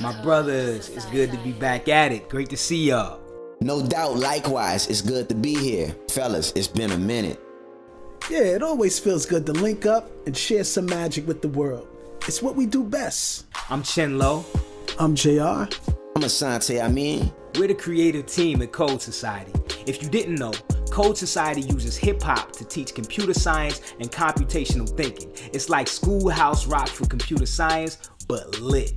My brothers, it's good to be back at it. Great to see y'all. No doubt, likewise, it's good to be here. Fellas, it's been a minute. Yeah, it always feels good to link up and share some magic with the world. It's what we do best. I'm Chen Lo. I'm JR. I'm Asante Amin. We're the creative team at CodeScty. If you didn't know, CodeScty uses hip-hop to teach computer science and computational thinking. It's like schoolhouse rock for computer science, but lit.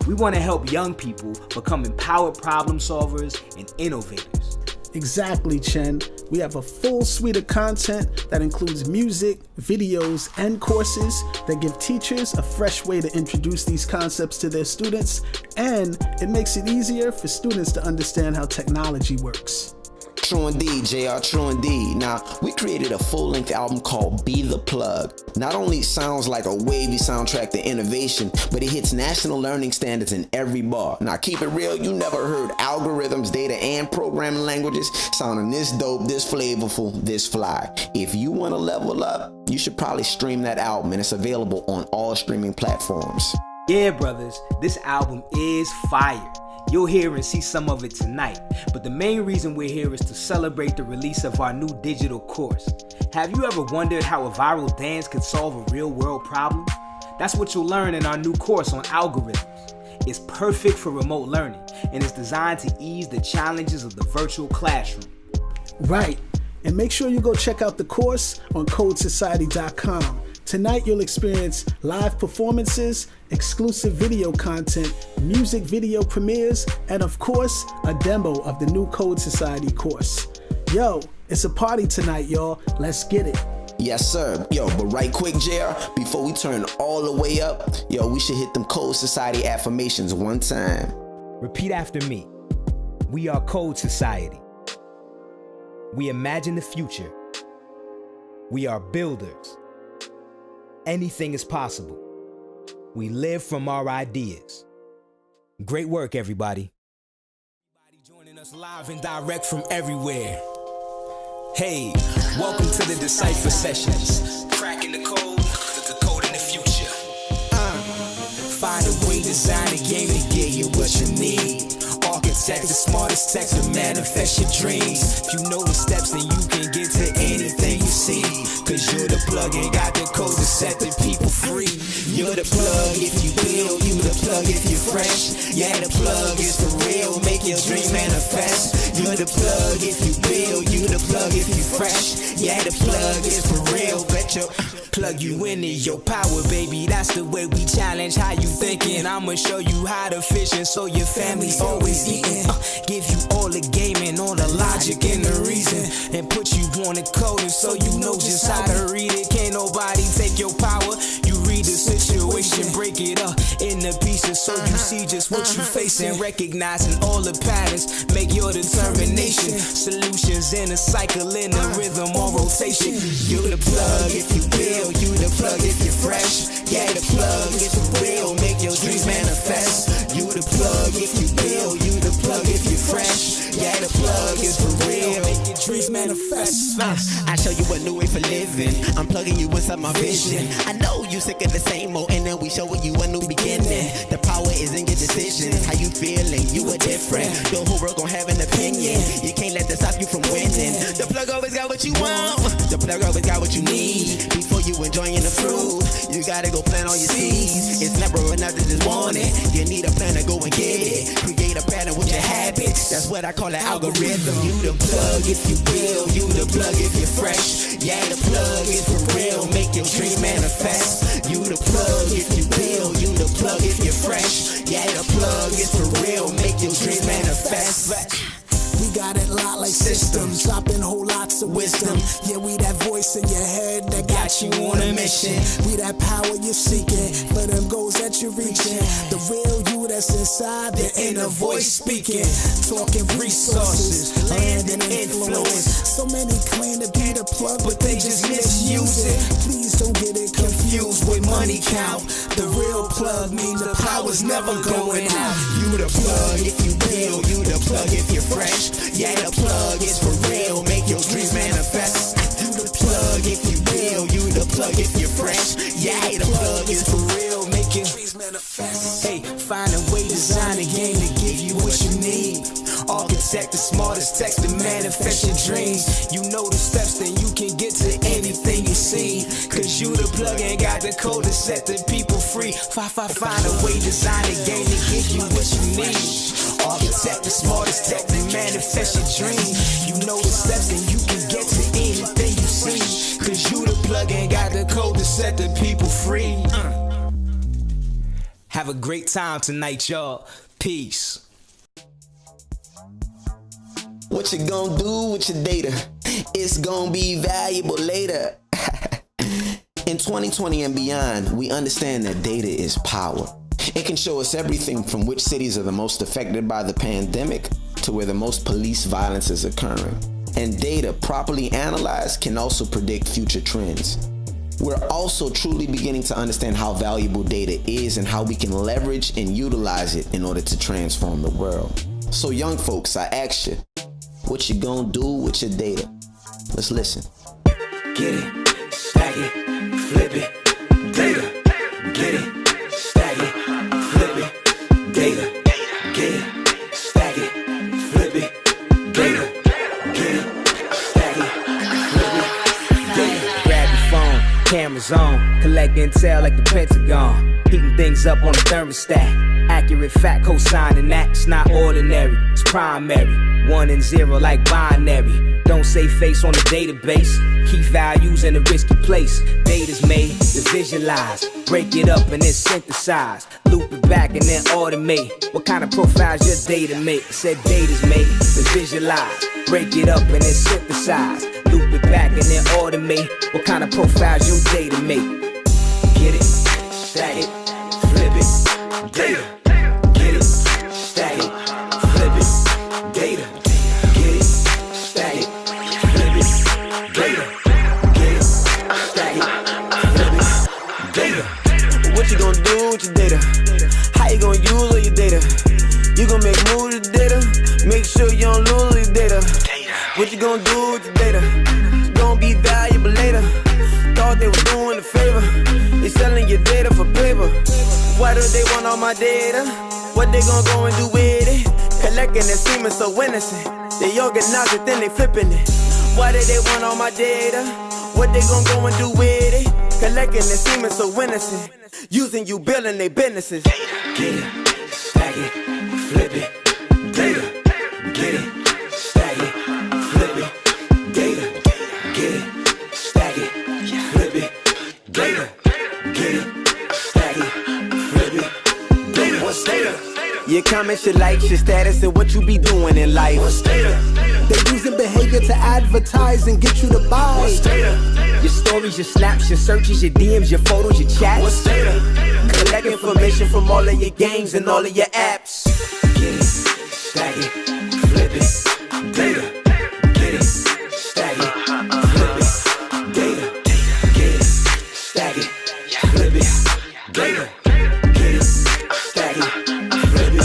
We want to help young people become empowered problem solvers and innovators. Exactly, Chen. We have a full suite of content that includes music, videos, and courses that give teachers a fresh way to introduce these concepts to their students, and it makes it easier for students to understand how technology works. True indeed, JR, true indeed. Now, we created a full-length album called Be The Plug. Not only sounds like a wavy soundtrack to innovation, but it hits national learning standards in every bar. Now, keep it real, you never heard algorithms, data, and programming languages sounding this dope, this flavorful, this fly. If you want to level up, you should probably stream that album, and it's available on all streaming platforms. Yeah, brothers, this album is fire. You'll hear and see some of it tonight, but the main reason we're here is to celebrate the release of our new digital course. Have you ever wondered how a viral dance could solve a real-world problem? That's what you'll learn in our new course on algorithms. It's perfect for remote learning, and it's designed to ease the challenges of the virtual classroom. Right, and make sure you go check out the course on CodeScty.com. Tonight you'll experience live performances, exclusive video content, music video premieres, and of course, a demo of the new CodeScty course. Yo, it's a party tonight, y'all. Let's get it. Yes, sir. Yo, but right quick, JR, before we turn all the way up, yo, we should hit them CodeScty affirmations one time. Repeat after me. We are CodeScty. We imagine the future. We are builders. Anything is possible. We live from our ideas. Great work, everybody. Joining us live and direct from everywhere. Hey, welcome to the Decipher Sessions. Cracking the code in the future. Find a way, design a game to get you what you need. Architect the smartest tech to manifest your dreams. If you know the steps, then you can get to anything you see. Cause you're the plug and got the code to set the people free. You're the plug if you build, you the plug if you're fresh. Yeah, the plug is for real, make your dreams manifest. You're the plug if you build, you the plug if you're fresh. Yeah, the plug is for real, bet your plug you into your power, baby. That's the way we challenge how you thinking. I'ma show you how to fish and so your family's always eating. Give you all the gaming, all the logic and the reason, and put you on the code so you know just how to read it. Can't nobody take your power. You read the situation, break it up into pieces so you see just what you facing. Recognizing all the patterns, make your determination. Solutions in a cycle, in a rhythm or rotation. You're the plug if you build, you the plug if you're fresh. Yeah, the plug is for real, make your dreams manifest. You the plug if you build, you the plug if you're fresh. Yeah, the plug is for real, make your dreams manifest. I show you a new way for living. I'm plugging you inside my vision. I know you sick of the same old, and then we showing you a new beginning. The power is in your decisions. How you feeling? You are different. The whole world gon' have an opinion. You can't let that stop you from winning. The plug always got what you want. The plug always got what you need. Before you enjoying the fruit, you gotta go plant all your seeds. It's never enough to just want it. You need a plan to go and get it. Create a pattern with your habits. That's what I call an algorithm. You the plug if you build, you the plug if you're fresh. Yeah, the plug is for real, make your dreams manifest. You the plug if you build, you the plug if you're fresh. Yeah, the plug is for real, make your dreams manifest. We got it locked like systems, dropping whole lots of wisdom. Yeah, we that voice in your head that got you on a mission. We that power you're seeking, for them goals that you're reaching. The real you that's inside, the inner voice speaking. Talking resources, land and influence. So many claim to be the plug, but they just misuse it. Please don't get it confused with money count. The real plug means the power's never going out. You the plug if you build, you the plug if you're fresh. Yeah, the plug is for real, make your dreams manifest. You the plug if you build, you the plug if you're fresh. Yeah, the plug is for real, make your dreams manifest. Hey, find a way to smartest text to manifest your dreams. You know the steps, then you can get to anything you see. Cause you the plug and got the code to set the people free. Find a way, design a game to give you what you need. Architect, the smartest tech to manifest your dream. You know the steps, then you can get to anything you see. Cause you the plug and got the code to set the people free. Have a great time tonight, y'all. Peace. What you gonna do with your data? It's gonna be valuable later. In 2020 and beyond, we understand that data is power. It can show us everything from which cities are the most affected by the pandemic to where the most police violence is occurring. And data properly analyzed can also predict future trends. We're also truly beginning to understand how valuable data is and how we can leverage and utilize it in order to transform the world. So young folks, I ask you, what you gonna do with your data? Let's listen. Get it, stack it, flip it, data. Get it, stack it, flip it, data. Get it, stack it, flip it, data. Get it, stack it, flip it, data. Grab your phone, cameras on, collect intel like the Pentagon. Heating things up on the thermostat. Accurate fact, co-signing that. It's not ordinary, it's primary. 1 and 0 like binary. Don't say face on the database. Key values in a risky place. Data's made to visualize. Break it up and then synthesize. Loop it back and then automate. What kind of profiles your data make? I said data's made to visualize. Break it up and then synthesize. Loop it back and then automate. What kind of profiles your data make? Get it, stack it, flip it, data. Get it, stack it, flip it, data. Get it, stack it, flip it, data. Get it, stack it, flip it, data. What you gonna do with your data? How you gonna use all your data? You gonna make moves with the data? Make sure you don't lose your data. What you gonna do with your data? It's gonna be valuable later. Thought they were doing a favor. They selling your data for paper. Why do they want all my data? What they gonna go and do with it? Collecting it seeming so innocent. They organize it, then they flipping it. Why do they want all my data? What they gonna go and do with it? Collecting it seeming so innocent. Using you, building their businesses. Get it, stack it, flip it, data. Get it, stack it, flip it, data. Get it, stack it, flip it, data. Get it, stack it, flip it, data. What's data? Your comments, your likes, your status, and what you be doing in life. What's data? They're using behavior to advertise and get you to buy. What's data? Your stories, your snaps, your searches, your DMs, your photos, your chats. What's data? Collect information from all of your games and all of your apps. Get it, stack it, flip it, data. Get it, stack it, flip it, data. Get it, stack it, flip it, data. Get it, stack it, flip it,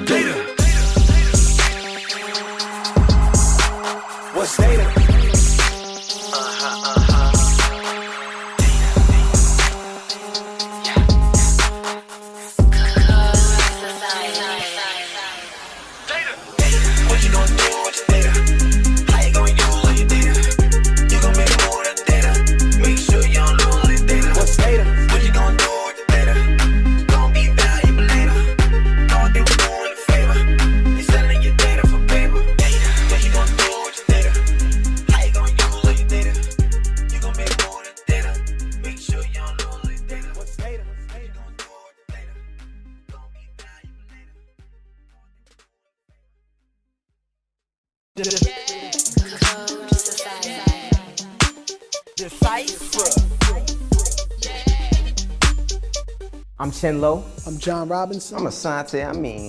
data. What's data? What you gonna do with your data? How you gonna use all your data? You gonna make more with the data. Make sure you don't lose all your data. What's data? What you gonna do with your data? Gonna be valuable later. Thought they were doing a favor. They selling your data for paper. What you gonna do with your data? How you gonna use all your data? You gonna make more with the data. Make sure you don't lose all your data. What's data? What you gonna do with your data? Gonna be valuable later. I'm Chenlo, I'm John Robinson. I'm Asante,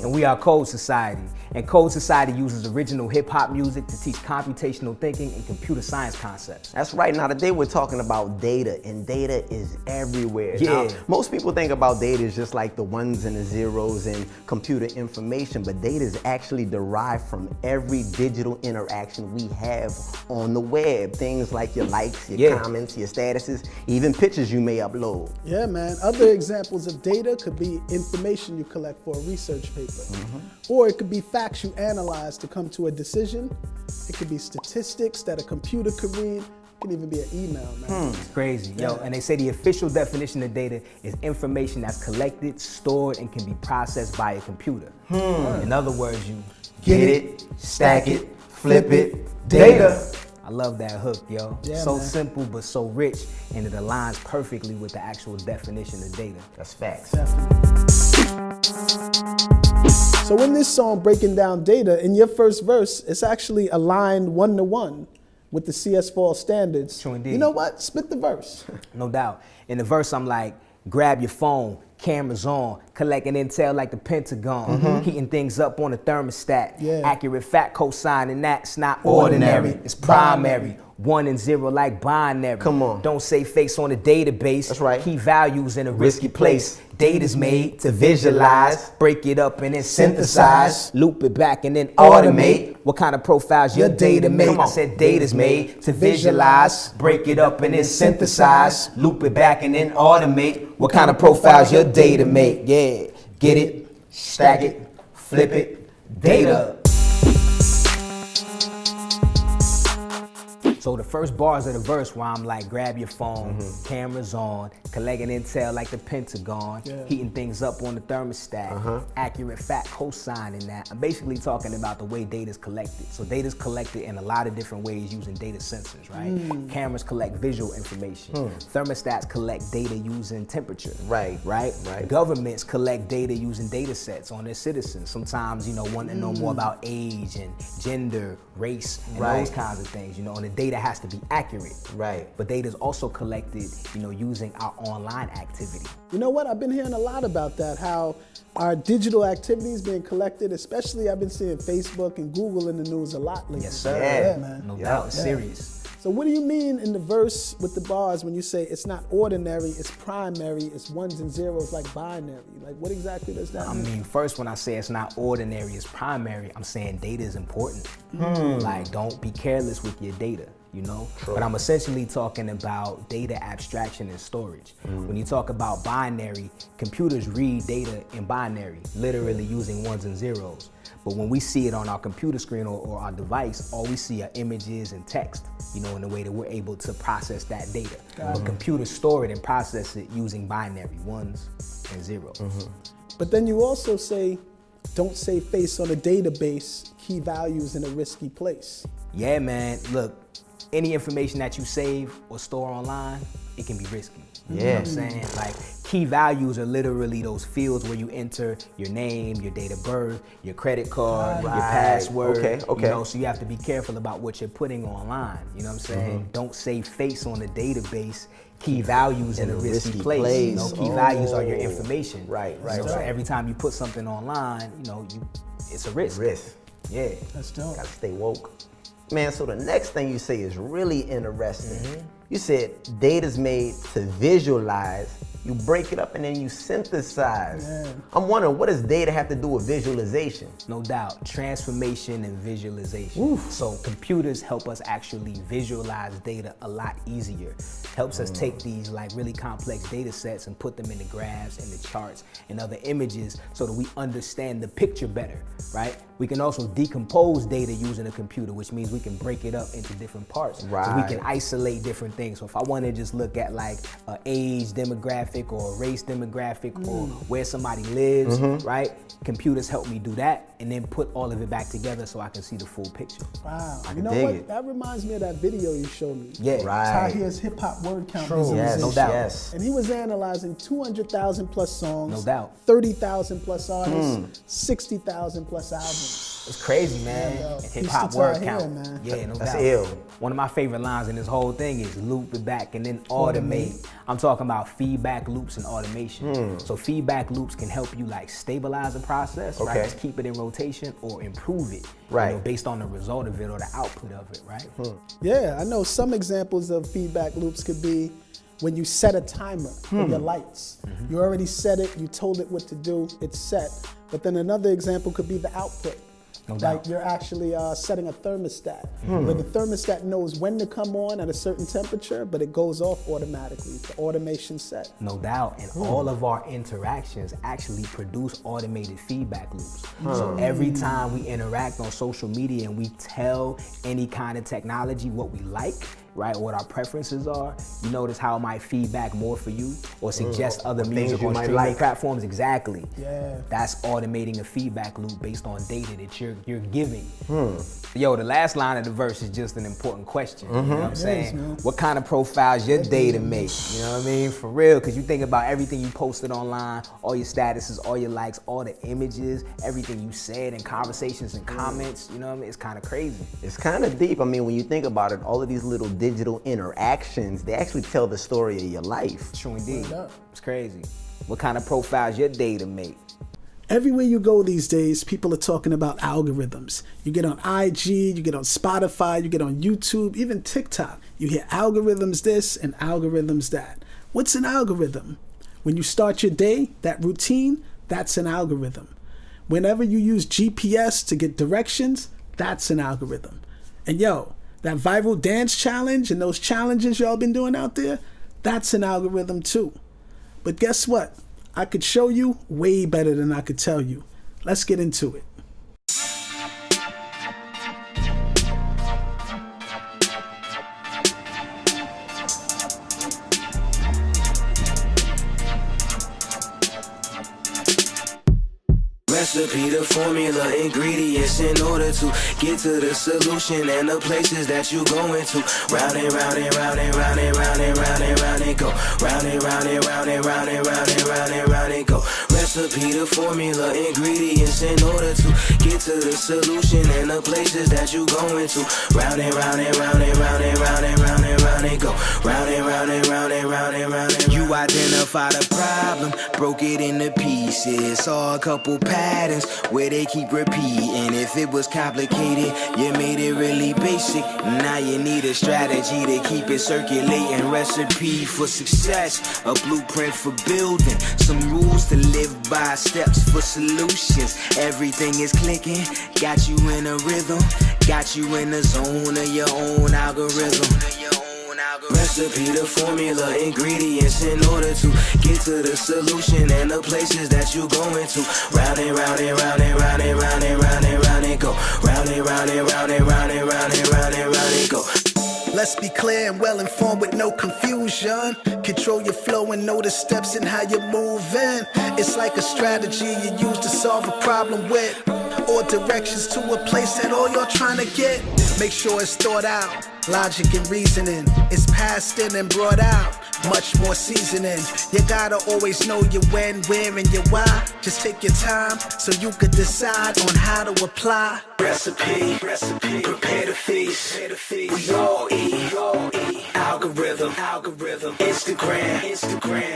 and we are Code Society. And Code Society uses original hip-hop music to teach computational thinking and computer science concepts. That's right. Now today we're talking about data, and data is everywhere. Yeah. Now, most people think about data as just like the ones and the zeros and computer information, but data is actually derived from every digital interaction we have on the web. Things like your likes, your comments, your statuses, even pictures you may upload. Yeah, man. Other examples of data could be information you collect for a research paper. Or it could be facts you analyze to come to a decision. It could be statistics that a computer could read. It could even be an email, man. It's crazy, yo. And they say the official definition of data is information that's collected, stored, and can be processed by a computer. In other words, you Get it, stack it, flip it, data. I love that hook, yo. Yeah, So man. simple but so rich, and it aligns perfectly with the actual definition of data. That's facts. So in this song, Breaking Down Data, in your first verse, it's actually aligned 1-to-1 with the CS4 standards. True indeed. You know what? Spit the verse. No doubt. In the verse, I'm like, grab your phone, cameras on, collecting intel like the Pentagon, heating things up on the thermostat. Yeah. Accurate fact cosigning that, it's not ordinary, it's primary. 1 and 0 like binary. Come on. Don't say face on the database. That's right. Key values in a risky place. Data's made to visualize, break it up and then synthesize, loop it back and then automate. What kind of profiles your data make? Come on. I said data's made to visualize, break it up and then synthesize, loop it back and then automate. What kind of profiles your data make? Yeah, get it, stack it, flip it, data. So the first bars of the verse where I'm like, grab your phone, cameras on, collecting intel like the Pentagon, heating things up on the thermostat, accurate fact cosigning that. I'm basically talking about the way data's collected. So data's collected in a lot of different ways using data sensors, right? Cameras collect visual information. Thermostats collect data using temperature. Right. Governments collect data using data sets on their citizens. Sometimes, want to know more about age and gender, race, and those kinds of things, and the data has to be accurate. Right. But data is also collected, using our online activity. You know what? I've been hearing a lot about that, how our digital activities being collected, especially I've been seeing Facebook and Google in the news a lot lately. Yes, sir. Yeah, man. No doubt, it's serious. So what do you mean in the verse with the bars when you say it's not ordinary, it's primary, it's 1s and 0s like binary? Like what exactly does that I mean? mean, first when I say it's not ordinary, it's primary, I'm saying data is important. Like don't be careless with your data. But I'm essentially talking about data abstraction and storage. When you talk about binary, computers read data in binary, literally using 1s and 0s. But when we see it on our computer screen or our device, all we see are images and text, in the way that we're able to process that data. But computers store it and process it using binary, 1s and 0s. But then you also say, don't say face on a database, key values in a risky place. Yeah, man, look, any information that you save or store online, it can be risky. You know what I'm saying? Like key values are literally those fields where you enter your name, your date of birth, your credit card, your password. Okay. So you have to be careful about what you're putting online. You know what I'm saying? Don't save face on the database. Key values in a risky place. Key values are your information. Right. So every time you put something online, it's a risk. Yeah. That's dope. Gotta stay woke. Man, so the next thing you say is really interesting. You said data's made to visualize. You break it up and then you synthesize. I'm wondering, what does data have to do with visualization? No doubt, transformation and visualization. So computers help us actually visualize data a lot easier. Helps us take these like really complex data sets and put them in the graphs and the charts and other images so that we understand the picture better, right? We can also decompose data using a computer, which means we can break it up into different parts. So we can isolate different things. So if I want to just look at like an age demographic or a race demographic or where somebody lives, right? Computers help me do that and then put all of it back together so I can see the full picture. Wow. I You know dig what? it. That reminds me of that video you showed me. Yeah. Tahir's hip hop word count visualization. Yes, no doubt. Yes. And he was analyzing 200,000 plus songs. No doubt. 30,000 plus artists. 60,000 plus albums. It's crazy, man. Yeah, And peace hip hop to word Tahir, count. man. Yeah, no That's doubt. ill. One of my favorite lines in this whole thing is loop it back and then automate. I'm talking about feedback loops and automation. So feedback loops can help you like stabilize a process, right? Okay. Just keep it in rotation or improve it, Right. based on the result of it or the output of it, right? Yeah, I know some examples of feedback loops could be when you set a timer for your lights. You already set it, you told it what to do, it's set. But then another example could be the output. No Like doubt. you're actually setting a thermostat, where the thermostat knows when to come on at a certain temperature, but it goes off automatically. The automation set. No doubt. And all of our interactions actually produce automated feedback loops. So every time we interact on social media and we tell any kind of technology what we like, right, what our preferences are, you notice how it might feedback more for you or suggest other things music you on might streaming like. platforms. Exactly. Yeah. That's automating a feedback loop based on data that you're giving. Yo, the last line of the verse is just an important question. You know what I'm saying? man. What kind of profiles your data make? You know what I mean? For real, because you think about everything you posted online, all your statuses, all your likes, all the images, everything you said in conversations and comments, you know what I mean? It's kind of crazy. It's kind of deep. I mean, when you think about it, all of these little digital interactions, they actually tell the story of your life. True indeed. up. It's crazy. What kind of profiles your data make? Everywhere you go these days, people are talking about algorithms. You get on IG, you get on Spotify, you get on YouTube, even TikTok. You hear algorithms this and algorithms that. What's an algorithm? When you start your day, that routine, that's an algorithm. Whenever you use GPS to get directions, that's an algorithm. And yo, that viral dance challenge and those challenges y'all been doing out there, that's an algorithm too. But guess what? I could show you way better than I could tell you. Let's get into it. Recipe, the formula, ingredients in order to get to the solution and the places that you going to. Round and round and round and round and round and round and round and go. Round and round and round and round and round and round and round and go. Recipe, the formula, ingredients in order to get to the solution and the places that you going to. Round and round and round and round and round and round and round and go. Round and round and round and round and round and you identify the problem, broke it into pieces, saw a couple patterns where they keep repeating. If it was complicated, you made it really basic. Now you need a strategy to keep it circulating. Recipe for success, a blueprint for building, some rules to live by, steps for solutions. Everything is clicking, got you in a rhythm, got you in the zone of your own algorithm. Recipe, the formula, ingredients in order to get to the solution and the places that you going to. Round and round and round and round and round and round and round and go. Round and round and round and round and round and round and round and go. Let's be clear and well informed with no confusion. Control your flow and know the steps and how you're moving. It's like a strategy you use to solve a problem with, or directions to a place that all you're trying to get. Make sure it's thought out, logic and reasoning. It's passed in and brought out, much more seasoning. You gotta always know your when, where, and your why. Just take your time so you could decide on how to apply. Recipe, prepare the feast. We all eat. Algorithm, Instagram,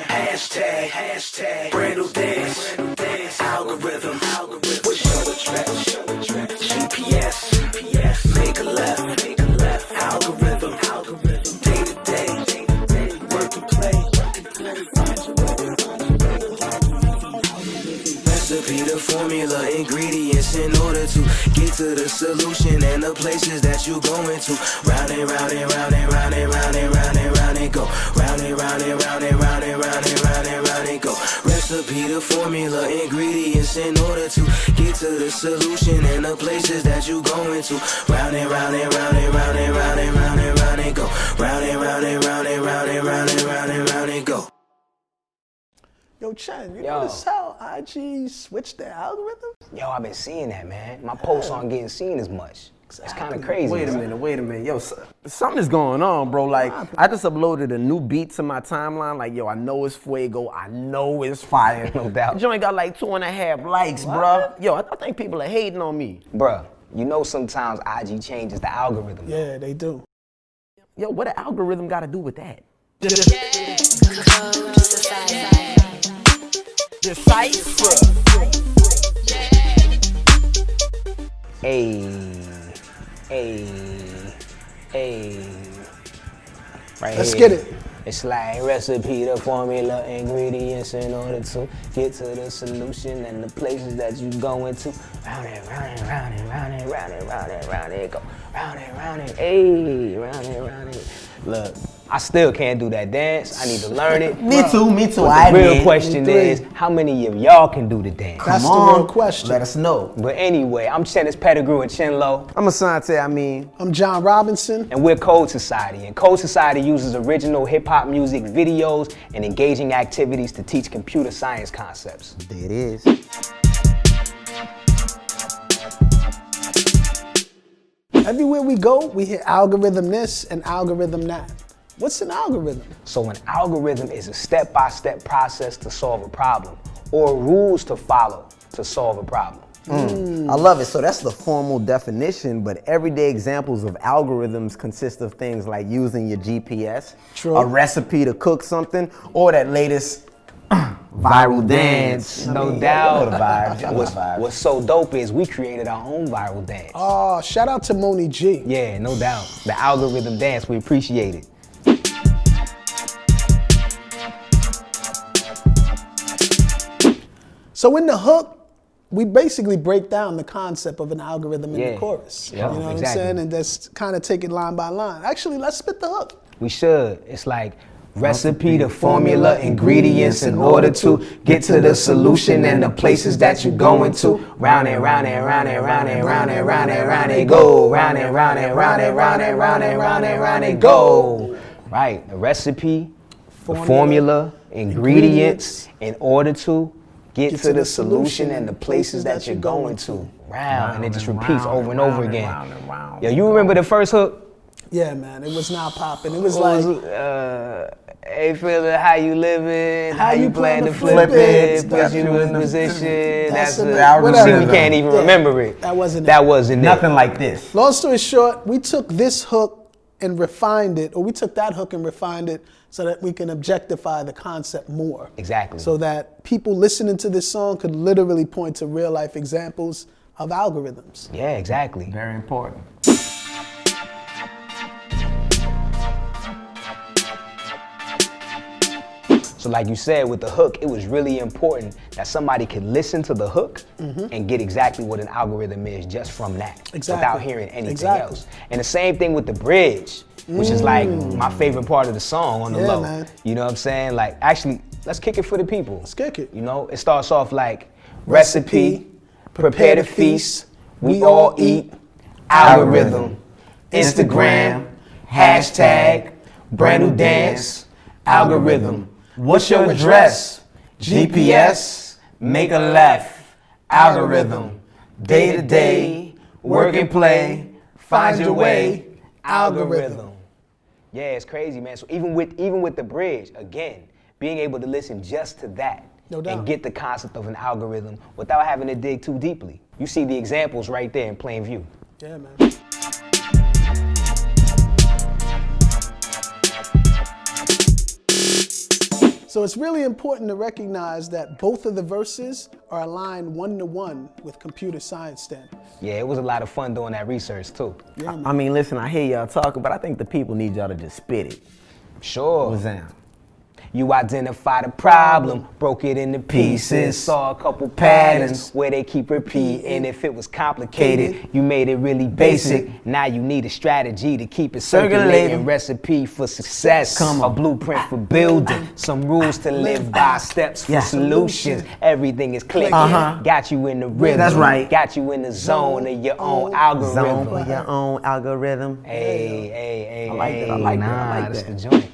hashtag, brand new dance, algorithm, what's your track, GPS, make a left, algorithm, day to day, work and play. Recipe, the formula, ingredients in order to get to the solution and the places that you going to. Round and round and round and round and round and round and round and go. Round and round and round and round and round and round and round and go. Recipe, the formula, ingredients in order to get to the solution and the places that you going to. Round and round and round and round and round and round and round and go. Round and round and round and round and round and round and round and go. Yo, Chen, you Yo. notice how IG switched their algorithm? Yo, I've been seeing that, man. My posts aren't getting seen as much. It's kind of crazy. Wait a bro. minute. Yo, something's going on, bro. Like, I just uploaded a new beat to my timeline. Like, yo, I know it's fuego. I know it's fire. No doubt. The joint got like 2.5 likes, bro. Yo, I think people are hating on me. Bruh, you know sometimes IG changes the algorithm. Yeah, they do. Yo, what the algorithm got to do with that? Decipher. Hey. Right Let's here. get it. It's like recipe, the formula, ingredients in order to get to the solution and the places that you going to. Round it, round it, round it, round it, round it, round it, round it, go. Round it, hey, round it, round it. Look, I still can't do that dance. I need to learn it. Me too. The real question is, how many of y'all can do the dance? That's the real question. Let us know. But anyway, I'm Chennis Pettigrew and Chinlo. I'm Asante, I'm John Robinson. And we're CodeScty. And CodeScty uses original hip-hop music, videos, and engaging activities to teach computer science concepts. There it is. Everywhere we go, we hear algorithm this and algorithm that. What's an algorithm? So an algorithm is a step-by-step process to solve a problem, or rules to follow to solve a problem. I love it. So that's the formal definition, but everyday examples of algorithms consist of things like using your GPS, True. a recipe to cook something, or that latest viral dance. No doubt. You know the vibes. You know the vibes. What's so dope is we created our own viral dance. Oh, shout out to Moni G. Yeah, no doubt. The algorithm dance, we appreciate it. So in the hook, we basically break down the concept of an algorithm in Yeah. the chorus. Yeah, You know what exactly. I'm saying? And just kind of take it line by line. Actually, let's spit the hook. We should. It's like recipe, the formula, ingredients in order to get to the solution and the places that you're going to. Round and round and round and round and round and round and round and go. Round and round and round and round and round and round and round and go. Right. The recipe, the formula, ingredients in order to get to the solution and the places that you're going to. Round. And it just repeats over and over again. Yo, you remember the first hook? Yeah, man, it was not popping. It was like, Hey, feeling how you living, how you plan to flip it, it, put you in position. That's the the algorithm. See, we can't even remember it. That wasn't That it. wasn't Nothing it. like this. long story short, we took this hook and refined it, or we took that hook and refined it so that we can objectify the concept more. Exactly. So that people listening to this song could literally point to real life examples of algorithms. Yeah, exactly. Very important. So like you said, with the hook, it was really important that somebody could listen to the hook and get exactly what an algorithm is just from that, Exactly. without hearing anything Exactly. else. And the same thing with the bridge, which is like my favorite part of the song on the Yeah, low. man. You know what I'm saying? Like, actually, let's kick it for the people. Let's kick it. You know, it starts off like recipe, prepare to feast, we all eat, algorithm, Instagram, hashtag, brand new dance, algorithm. What's your address? GPS, make a left, algorithm. Day to day, work and play, find your way, algorithm. Yeah, it's crazy, man. So even with the bridge, again, being able to listen just to that No doubt. and get the concept of an algorithm without having to dig too deeply. You see the examples right there in plain view. Yeah, man. So it's really important to recognize that both of the verses are aligned one-to-one with computer science standards. Yeah, it was a lot of fun doing that research too. Yeah, man. I mean, listen, I hear y'all talking, but I think the people need y'all to just spit it. Sure. What's that? You identified a problem, broke it into pieces, saw a couple patterns where they keep repeating. If it was complicated, you made it really basic. Now you need a strategy to keep it circulating. Recipe for success, a blueprint for building, some rules to live by, steps for solutions. Everything is clicking. Got you in the rhythm. That's right. Got you in the zone of your own algorithm. Zone for your own algorithm. Hey, I like that, I like that, I like that's that. the joint.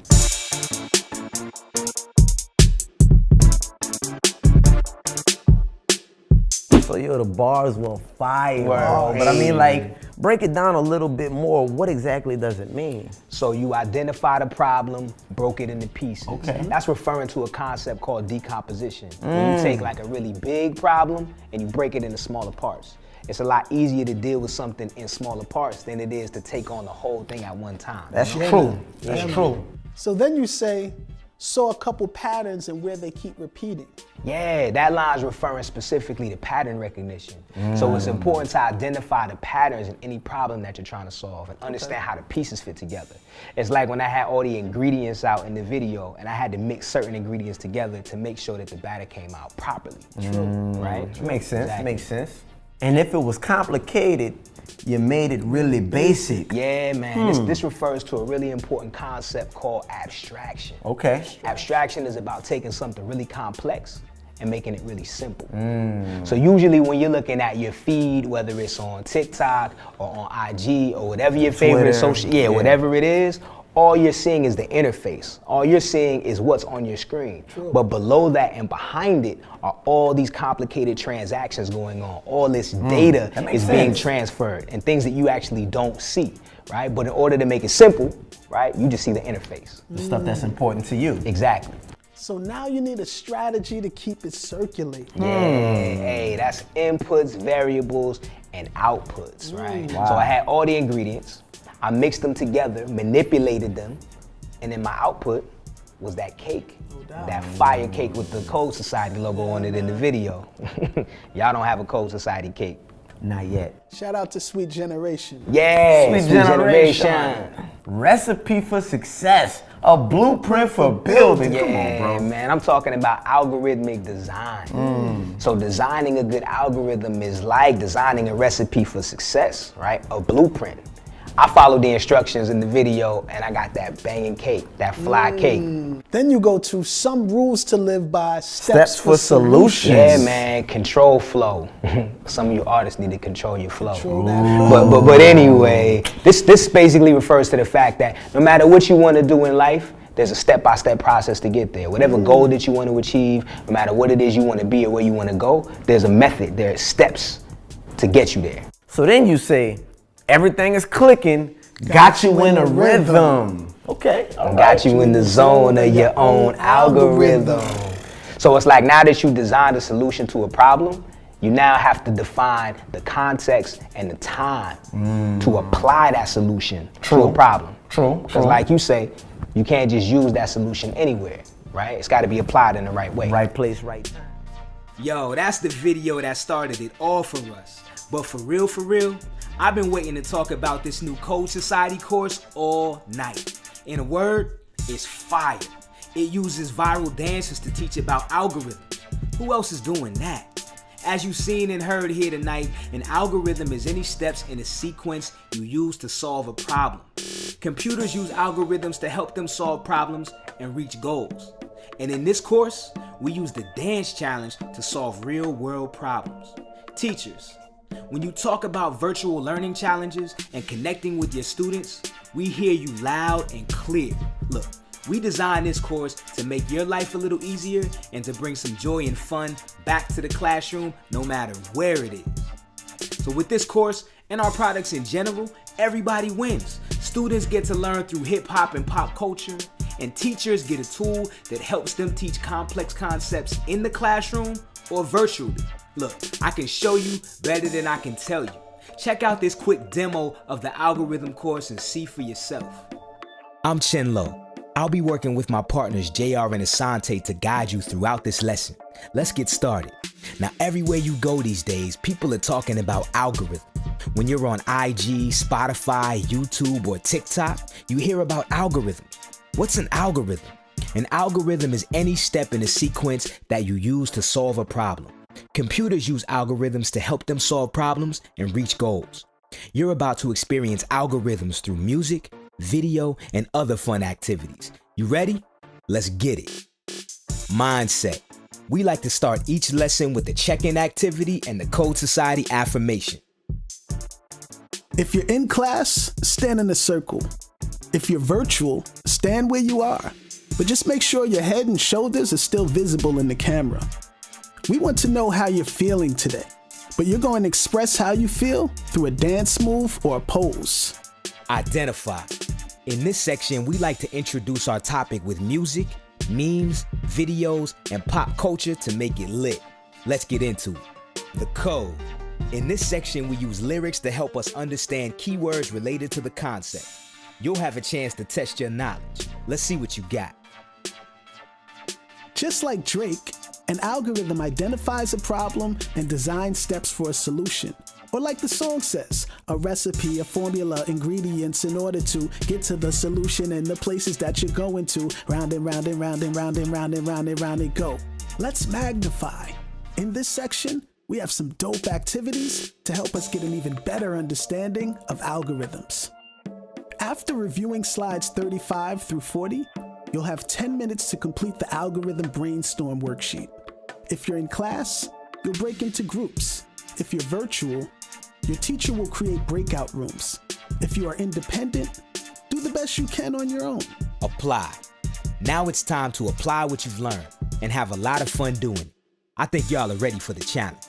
So yo, the bars were fire. Word. But I mean, like, break it down a little bit more. What exactly does it mean? So you identified a problem, broke it into pieces. Okay. That's referring to a concept called decomposition. Where you take like a really big problem and you break it into smaller parts. It's a lot easier to deal with something in smaller parts than it is to take on the whole thing at one time. That's true. That's true. So then you say, saw a couple patterns and where they keep repeating. Yeah, that line's referring specifically to pattern recognition. So it's important to identify the patterns in any problem that you're trying to solve and understand how the pieces fit together. It's like when I had all the ingredients out in the video and I had to mix certain ingredients together to make sure that the batter came out properly. Right? Makes sense, Exactly. makes sense. And if it was complicated, you made it really basic. Yeah, man. This refers to a really important concept called abstraction. Okay. Abstraction is about taking something really complex and making it really simple. So usually when you're looking at your feed, whether it's on TikTok or on IG or whatever your favorite Twitter, whatever it is, all you're seeing is the interface. All you're seeing is what's on your screen. But below that and behind it are all these complicated transactions going on. All this data is being transferred and things that you actually don't see, right? But in order to make it simple, right, you just see the interface. The stuff that's important to you. Exactly. So now you need a strategy to keep it circulating. Yeah, hey, that's inputs, variables, and outputs, right? So I had all the ingredients. I mixed them together, manipulated them, and then my output was that cake. That fire cake with the CodeScty logo on it in the video. Y'all don't have a CodeScty cake. Not yet. Shout out to Sweet Generation. Yeah, Sweet Generation. Recipe for success. A blueprint for building. Yeah, Come on, bro. man, I'm talking about algorithmic design. So designing a good algorithm is like designing a recipe for success, right? A blueprint. I followed the instructions in the video and I got that banging cake, that fly cake. Then you go to some rules to live by, Steps for solutions. Yeah, man, control flow. Some of you artists need to control your flow. Control that flow. But anyway, this basically refers to the fact that no matter what you want to do in life, there's a step-by-step process to get there. Whatever goal that you want to achieve, no matter what it is you want to be or where you want to go, there's a method, there's steps to get you there. So then you say, everything is clicking, got you in a rhythm. Okay. Got you in the zone of your own algorithm. So it's like now that you designed a solution to a problem, you now have to define the context and the time to apply that solution to a problem. True. Because like you say, you can't just use that solution anywhere, right? It's got to be applied in the right way. Right place, right time. Yo, that's the video that started it all for us. But for real, I've been waiting to talk about this new CodeScty course all night. In a word, it's fire. It uses viral dances to teach about algorithms. Who else is doing that? As you've seen and heard here tonight, an algorithm is any steps in a sequence you use to solve a problem. Computers use algorithms to help them solve problems and reach goals. And in this course, we use the dance challenge to solve real-world problems. Teachers, when you talk about virtual learning challenges and connecting with your students, we hear you loud and clear. Look, we designed this course to make your life a little easier and to bring some joy and fun back to the classroom no matter where it is. So with this course and our products in general, everybody wins. Students get to learn through hip hop and pop culture, and teachers get a tool that helps them teach complex concepts in the classroom or virtually. Look, I can show you better than I can tell you. Check out this quick demo of the algorithm course and see for yourself. I'm Chen Lo. I'll be working with my partners JR and Asante to guide you throughout this lesson. Let's get started. Now, everywhere you go these days, people are talking about algorithms. When you're on IG, Spotify, YouTube, or TikTok, you hear about algorithms. What's an algorithm? An algorithm is any step in a sequence that you use to solve a problem. Computers use algorithms to help them solve problems and reach goals. You're about to experience algorithms through music, video, and other fun activities. You ready? Let's get it. Mindset. We like to start each lesson with the check-in activity and the CodeScty affirmation. If you're in class, stand in a circle. If you're virtual, stand where you are. But just make sure your head and shoulders are still visible in the camera. We want to know how you're feeling today, but you're going to express how you feel through a dance move or a pose. Identify. In this section, we like to introduce our topic with music, memes, videos, and pop culture to make it lit. Let's get into it. The code. In this section, we use lyrics to help us understand keywords related to the concept. You'll have a chance to test your knowledge. Let's see what you got. Just like Drake, an algorithm identifies a problem and designs steps for a solution. Or like the song says, a recipe, a formula, ingredients in order to get to the solution and the places that you're going to. Round and round and round and round and round and round and round and go. Let's magnify. In this section, we have some dope activities to help us get an even better understanding of algorithms. After reviewing slides 35 through 40, you'll have 10 minutes to complete the algorithm brainstorm worksheet. If you're in class, you'll break into groups. If you're virtual, your teacher will create breakout rooms. If you are independent, do the best you can on your own. Apply. Now it's time to apply what you've learned and have a lot of fun doing it. I think y'all are ready for the challenge.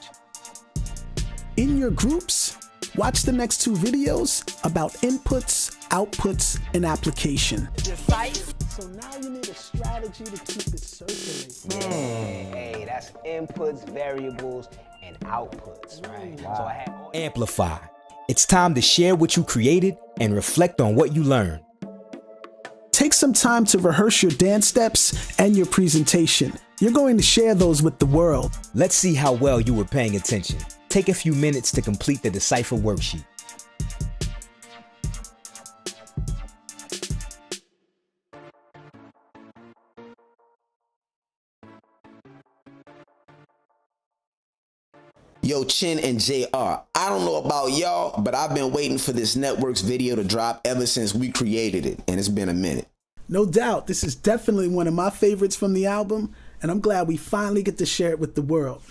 In your groups, watch the next 2 videos about inputs, outputs, and application. So now you need a strategy to keep it circulating. Hey, that's inputs, variables, and outputs, right? So I have amplify. It's time to share what you created and reflect on what you learned. Take some time to rehearse your dance steps and your presentation. You're going to share those with the world. Let's see how well you were paying attention. Take a few minutes to complete the Decipher worksheet. Yo, Chin and JR, I don't know about y'all, but I've been waiting for this networks video to drop ever since we created it, and it's been a minute. No doubt, this is definitely one of my favorites from the album, and I'm glad we finally get to share it with the world.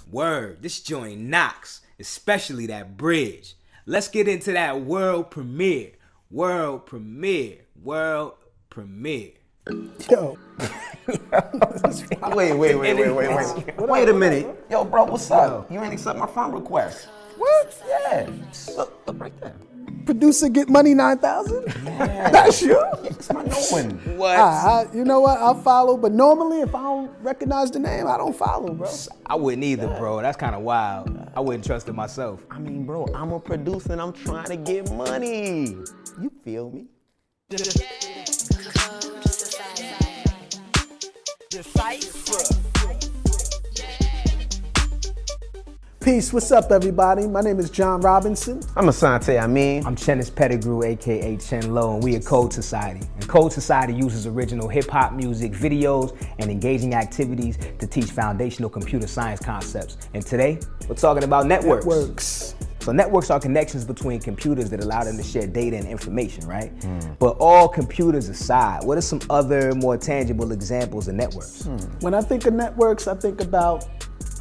Word, this joint knocks, especially that bridge. Let's get into that world premiere. World premiere. World premiere. Yo. Wait a minute. Yo, bro, what's up? You ain't accept my friend request. What? Yeah. Look right there. Producer Get Money 9000? Yeah. That's you? It's my new one. What? You know what? I'll follow, but normally if I don't recognize the name, I don't follow, bro. I wouldn't either, bro. That's kind of wild. I wouldn't trust it myself. I mean, bro, I'm a producer and I'm trying to get money. You feel me? Peace, what's up everybody? My name is John Robinson. I'm Asante Amin. I'm Chenis Pettigrew, aka Chen Lo, and we are CodeScty. And CodeScty uses original hip-hop music, videos, and engaging activities to teach foundational computer science concepts. And today, we're talking about networks. So networks are connections between computers that allow them to share data and information, right? But all computers aside, what are some other more tangible examples of networks? When I think of networks, I think about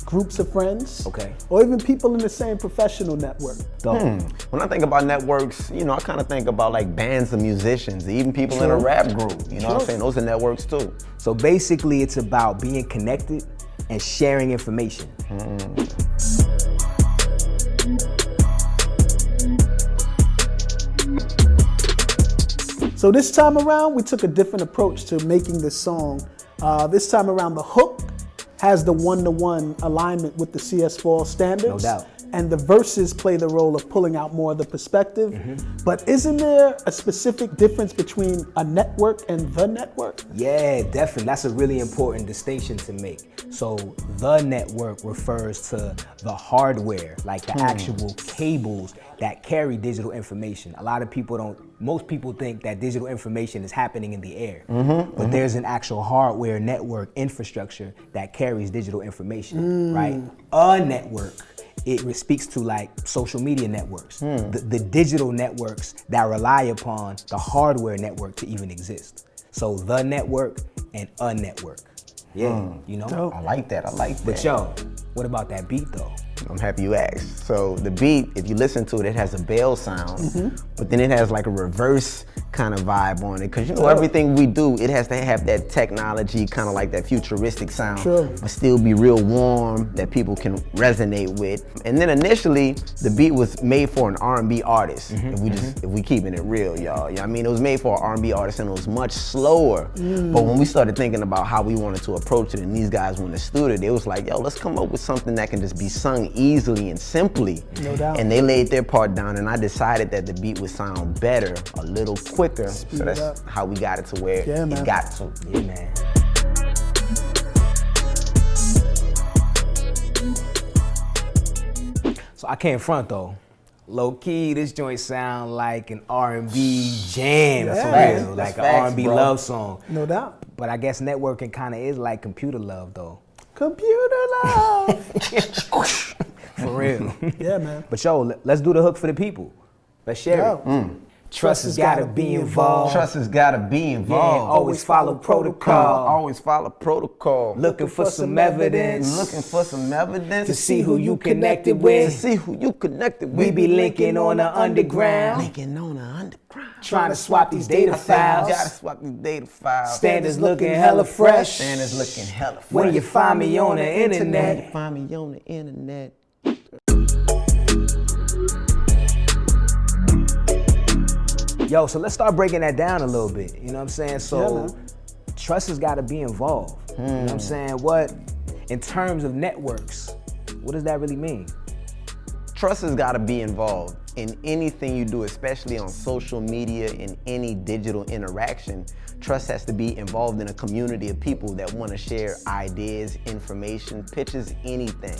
groups of friends, okay, or even people in the same professional network. When I think about networks, you know, I kind of think about like bands of musicians, even people in a rap group, you know what I'm saying? Those are networks too. So basically it's about being connected and sharing information. So this time around, we took a different approach to making this song. This time around, the hook has the one-to-one alignment with the CS4 standards. No doubt. And the verses play the role of pulling out more of the perspective. But isn't there a specific difference between a network and the network? Yeah, definitely. That's a really important distinction to make. So the network refers to the hardware, like the actual cables that carry digital information. A lot of people most people think that digital information is happening in the air, but there's an actual hardware network infrastructure that carries digital information, right? A network, it speaks to like social media networks, the digital networks that rely upon the hardware network to even exist. So the network and a network. Yeah, you know? I like that, But yo, what about that beat though? I'm happy you asked. So the beat, if you listen to it, it has a bell sound, but then it has like a reverse kind of vibe on it. Cause you know, everything we do, it has to have that technology, kind of like that futuristic sound, but still be real warm that people can resonate with. And then initially, the beat was made for an R&B artist. If we keeping it real, y'all. You know what I mean? It was made for an R&B artist and it was much slower. But when we started thinking about how we wanted to approach it and these guys went to studio, they was like, yo, let's come up with something that can just be sung easily and simply. No doubt. And they laid their part down and I decided that the beat would sound better, a little quicker. So that's how we got it to where it got to. Yeah, man. So I can't front though. Low key, this joint sound like an R&B jam for real, like an R&B love song. No doubt. But I guess networking kind of is like computer love though. Computer love. For real. Yeah, man. But yo, let's do the hook for the people. Let's share it. Trust has gotta be involved. Trust has gotta be involved. Yeah, always follow protocol. Always follow protocol. Looking for some evidence. Looking for some evidence. To see who you connected with. To see who you connected with. We be linking on the underground. Linking on the underground. Trying to swap these data files. Gotta swap these data files. Standards looking hella fresh. Standards looking hella fresh. When you find me on the internet. When you find me on the internet. Yo, so let's start breaking that down a little bit. You know what I'm saying? So trust has got to be involved. You know what I'm saying? What, in terms of networks, what does that really mean? Trust has got to be involved in anything you do, especially on social media, in any digital interaction. Trust has to be involved in a community of people that want to share ideas, information, pictures, anything.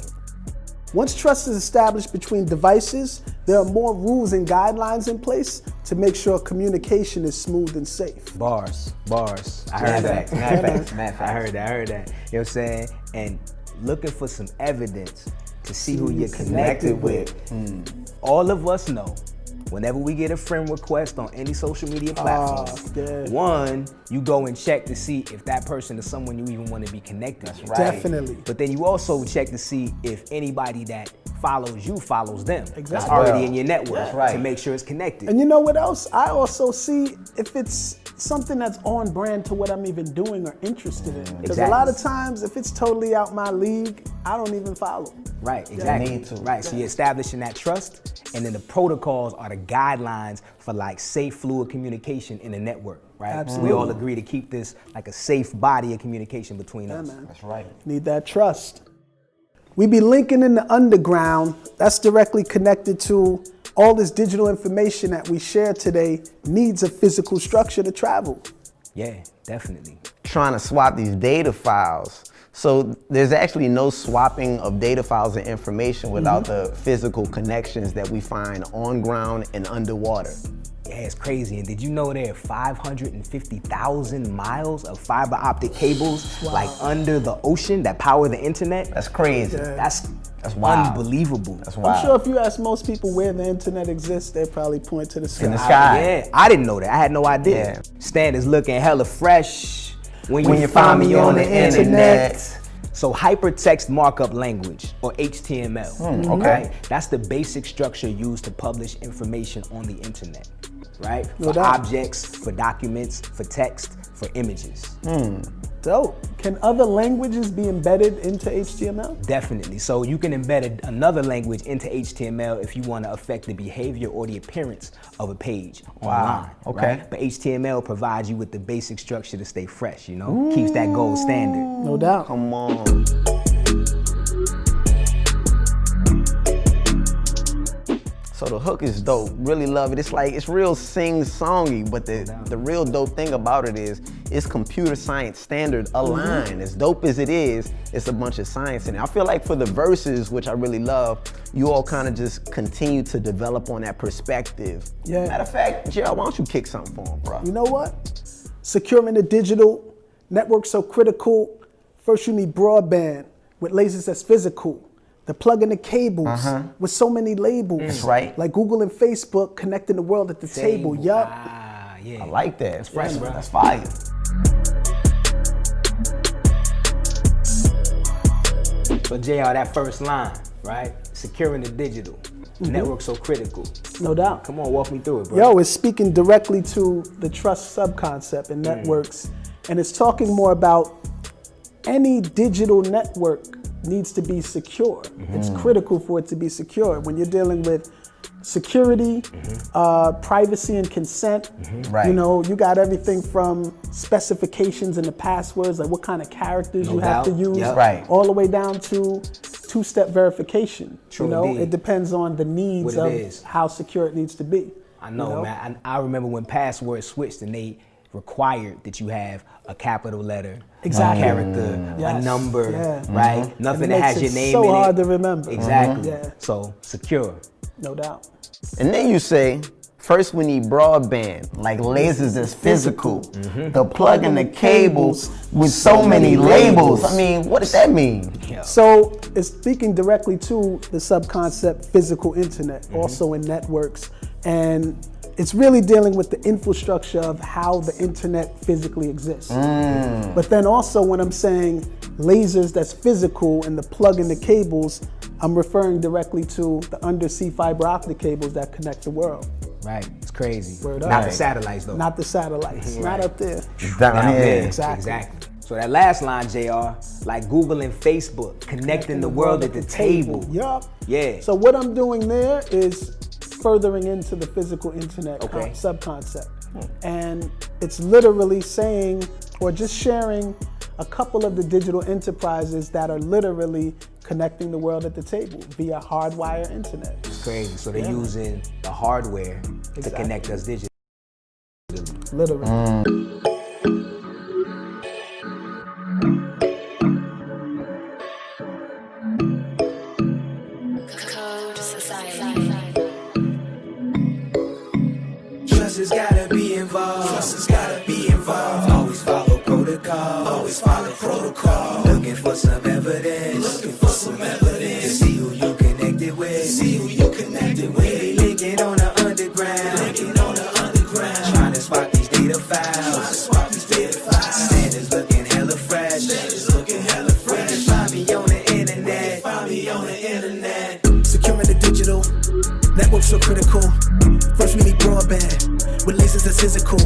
Once trust is established between devices, there are more rules and guidelines in place to make sure communication is smooth and safe. Bars. I heard that. I heard that. You know what I'm saying? And looking for some evidence to see who you're connected with. All of us know, whenever we get a friend request on any social media platform, one, you go and check to see if that person is someone you even want to be connected with. Right. Definitely. But then you also check to see if anybody that follows you follows them. Exactly. That's already in your network right. to make sure it's connected. And you know what else? I also see if it's something that's on brand to what I'm even doing or interested in. Because a lot of times, if it's totally out my league, I don't even follow. Right, exactly. Need to. Right, so you're establishing that trust, and then the protocols are the guidelines for like safe, fluid communication in the network, right? Absolutely. We all agree to keep this like a safe body of communication between us. Man. That's right. Need that trust. We be linking in the underground. That's directly connected to all this digital information that we share today needs a physical structure to travel. Yeah, definitely. Trying to swap these data files. So there's actually no swapping of data files and information without the physical connections that we find on ground and underwater. Yeah, it's crazy. And did you know there are 550,000 miles of fiber optic cables like under the ocean that power the internet? That's crazy. That's wild. unbelievable. That's wild. I'm sure if you ask most people where the internet exists, they probably point to the sky. In the sky. Yeah, I didn't know that. I had no idea. Yeah. Standards looking hella fresh when you find me on the internet. So hypertext markup language, or HTML, okay? That's the basic structure used to publish information on the internet, right? No For doubt. objects, for documents, for text, for images. Dope. Can other languages be embedded into HTML? Definitely. So you can embed another language into HTML if you want to affect the behavior or the appearance of a page online. Okay. Right? But HTML provides you with the basic structure to stay fresh, you know? Keeps that gold standard. No doubt. Come on. So the hook is dope. Really love it. It's like, it's real sing-songy, but the real dope thing about it is it's computer science standard aligned. As dope as it is, it's a bunch of science in it. I feel like for the verses, which I really love, you all kind of just continue to develop on that perspective. Yeah. Matter of fact, Gerald, why don't you kick something for him, bro? You know what? Securing the digital network so critical. First, you need broadband with lasers that's physical. The plug in the cables with so many labels. That's right. Like Google and Facebook connecting the world at the table. Yup. Ah, yeah. I like that. That's fresh, bro. That's fire. So JR, that first line, right? Securing the digital. Network so critical. No doubt. Come on, walk me through it, bro. Yo, it's speaking directly to the trust subconcept in networks. And it's talking more about any digital network needs to be secure. It's critical for it to be secure. When you're dealing with security, privacy and consent, Right. you know, you got everything from specifications and the passwords, like what kind of characters you have to doubt. use, Yep. Right. all the way down to two-step verification. True you know, indeed. it depends on the needs What it of is. how secure it needs to be. I know, man. I remember when passwords switched and they required that you have a capital letter, Exactly. a character, Yes. a number, Yeah. right? Nothing And that it has makes your it name so in it. hard to remember. Exactly. Yeah. So secure. No doubt. And then you say, first we need broadband, like lasers that's physical. The plug in the cables with so many labels. I mean, what does that mean? So it's speaking directly to the subconcept physical internet, also in networks. And it's really dealing with the infrastructure of how the internet physically exists. But then also when I'm saying lasers that's physical and the plug in the cables, I'm referring directly to the undersea fiber optic cables that connect the world. Right. It's crazy. Word up. Not the satellites though. Not the satellites, not up there. Down here. Exactly. So that last line, JR, like Google and Facebook, connecting the world at the table. Yup. Yeah. So what I'm doing there is furthering into the physical internet Okay. subconcept. And it's literally saying, or just sharing a couple of the digital enterprises that are literally connecting the world at the table via hardwire internet. It's crazy. So they're using the hardware to Exactly. connect us digitally. Literally. Trust has gotta be involved. Trust has gotta be involved. Always follow protocol. Always follow protocol. Looking for some evidence. Looking for some evidence. To see who you connected with. See who you connected with. Linking on the underground. Linking on the underground. Trying to swap these data files. Trying to swap these data files. Standards looking hella fresh. Standards looking hella fresh. Find me on the internet. Find me on the internet. Securing the digital, networks so critical. First we need broadband, with lasers that's physical.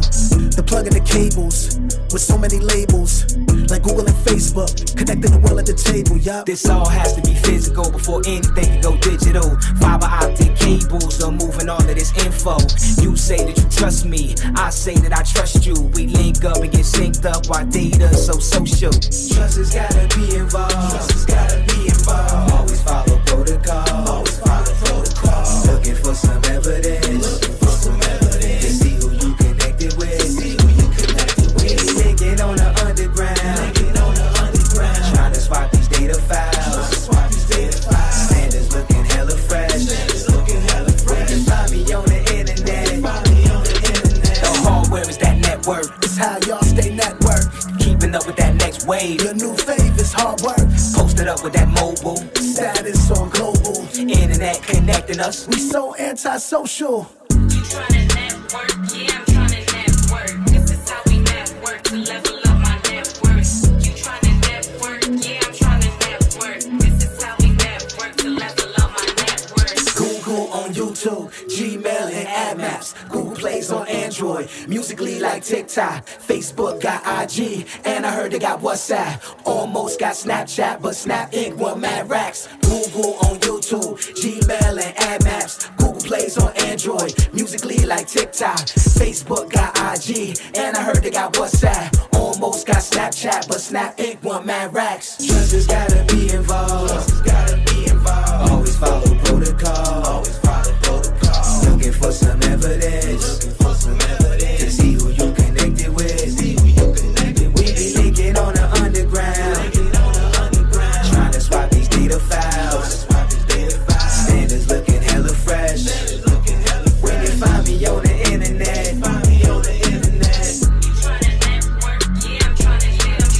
The plug in the cables, with so many labels. Like Google and Facebook, connecting the world at the table, yup. This all has to be physical before anything can go digital. Fiber optic cables are moving all of this info. You say that you trust me, I say that I trust you. We link up and get synced up, our data so social. Trust has gotta be involved. Trust has gotta be involved. Always follow protocol. Always follow protocol. Looking for some evidence. Looking for some evidence. To see who you connected with. To see who you connected with. We linking on the underground. Linking on the underground. Trying to swap these data files. Trying to swap these data files. Standards looking hella fresh. Standards looking hella fresh. You can find me on the internet. Find me on the internet. The hardware is that network. It's how y'all stay networked. Keeping up with that next wave. Your new fave is hard work. Posted up with that mobile. Status on global. Internet connecting us. We so antisocial. You tryna network? Yeah, I'm tryna network. This is how we network to level up my net worth. You tryna network? Yeah, I'm tryna network. This is how we network to level up my net worth. Google on YouTube, Gmail and Ad Maps. Google Plays on Android, Musically like TikTok. Facebook got IG, and I heard they got WhatsApp. Almost got Snapchat, but Snap Inc. want mad racks. Google on YouTube, Gmail and Ad Maps. Google Plays on Android, Musically like TikTok. Facebook got IG, and I heard they got WhatsApp. Almost got Snapchat, but Snap Inc. want mad racks. Trust has gotta be involved. Trust has gotta be involved. Always follow protocol. Always follow protocol. Looking for some evidence. Looking for some evidence. To see who you connected with. See who you connected with. We be linking on the underground. Linking on the underground. Trying to swap these data files. Swap these data files. Standards looking hella fresh. Standards looking hella fresh. When you find me on the internet. Find me on the internet. You tryna network? Yeah, I'm tryna network.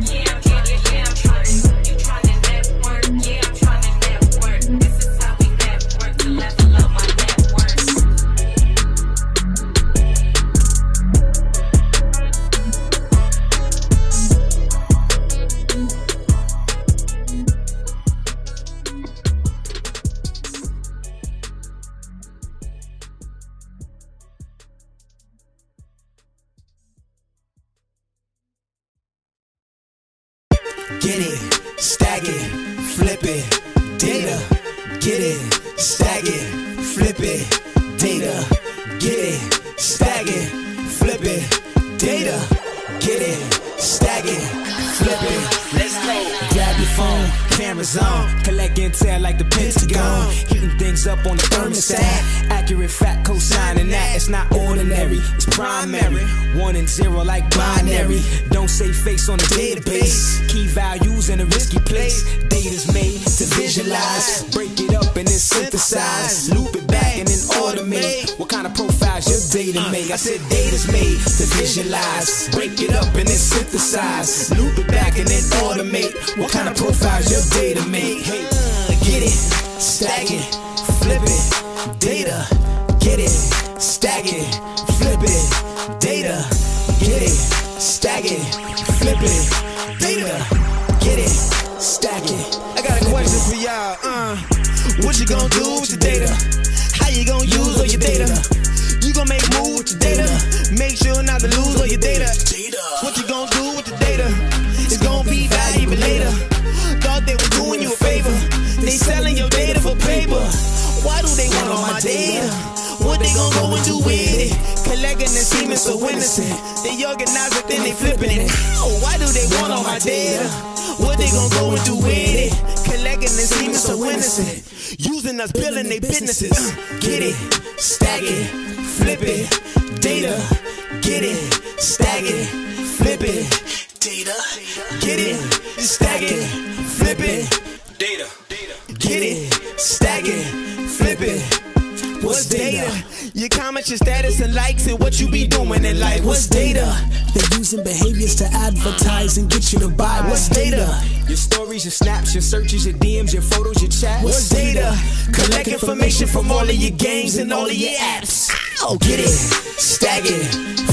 Yeah, I'm tryna you tryna network? Yeah, I'm tryna network. This is how we network to level up my net worth. Get it, stack it, flip it, data. Get it, stack it, flip it, data. Get it, stack it, flip it, data. Get it, stack it, flip it. Let's go. Grab your phone, camera. Amazon. Collect intel like the Pentagon. Heating things up on the thermostat. Accurate fact co-signing that. It's not ordinary, it's primary. 1 and 0 like binary. Don't say face on the database. Key values in a risky place. Data's made to visualize. Break it up and then synthesize. Loop it back and then automate. What kind of profiles your data make? I said data's made to visualize. Break it up and then synthesize. Loop it back and then automate. What kind of profiles your data make? Get it, stack it, flip it, data. Get it, stack it, flip it, data. Get it, stack it, flip it, data. Get it, stack it. I got a question for y'all. What you gonna do with your data? How you gonna use all your data? You gonna make moves with your data? Make sure not to lose all your data. What you gonna do with the data? It's gonna be valuable later. Thought they were doing you a favor. They selling your data for paper. Why do they want all my data? What they gonna go and do with it? Collecting and seeming so innocent. They organize it, then they flipping it. Oh, why do they want all my data? What they gonna go and do with it? Collecting and seeming so innocent. Using us, building their businesses. Get it, stack it, flip it, data. Get it, stack it, flip it, data. Get it, stack it, flip it, data. Get it, stack it, flip it. What's data? Your comments, your status, and likes, and what you be doing in life. What's data? They're using behaviors to advertise and get you to buy. What's data? Your stories, your snaps, your searches, your DMs, your photos, your chats. What's data? Collect information from all of your games and all of your apps. Oh, get it, stack it,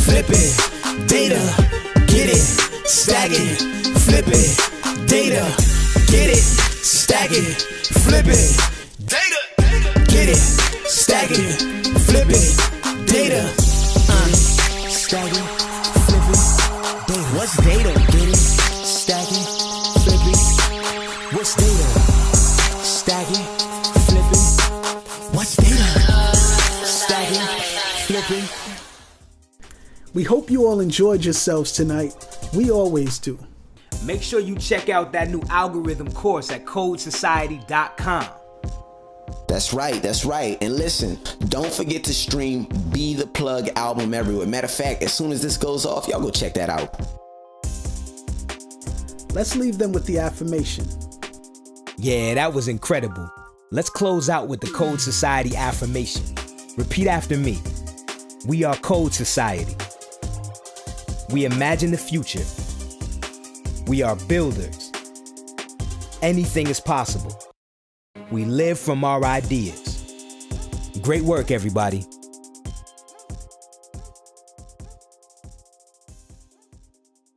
flip it, data. Get it, stack it, flip it, data. Get it, stack it, flip it, data. Get it, stack it, flip it, data. Stack it, flip it, data. What's data? Get it, stack it, flip it. What's data? Stack it, flip it. What's data? Stack it, flip it. We hope you all enjoyed yourselves tonight. We always do. Make sure you check out that new algorithm course at CodeScty.com. That's right. And listen, don't forget to stream Be the Plug album everywhere. Matter of fact, as soon as this goes off, y'all go check that out. Let's leave them with the affirmation. Yeah, that was incredible. Let's close out with the Code Society affirmation. Repeat after me. We are Code Society. We imagine the future. We are builders. Anything is possible. We live from our ideas. Great work, everybody.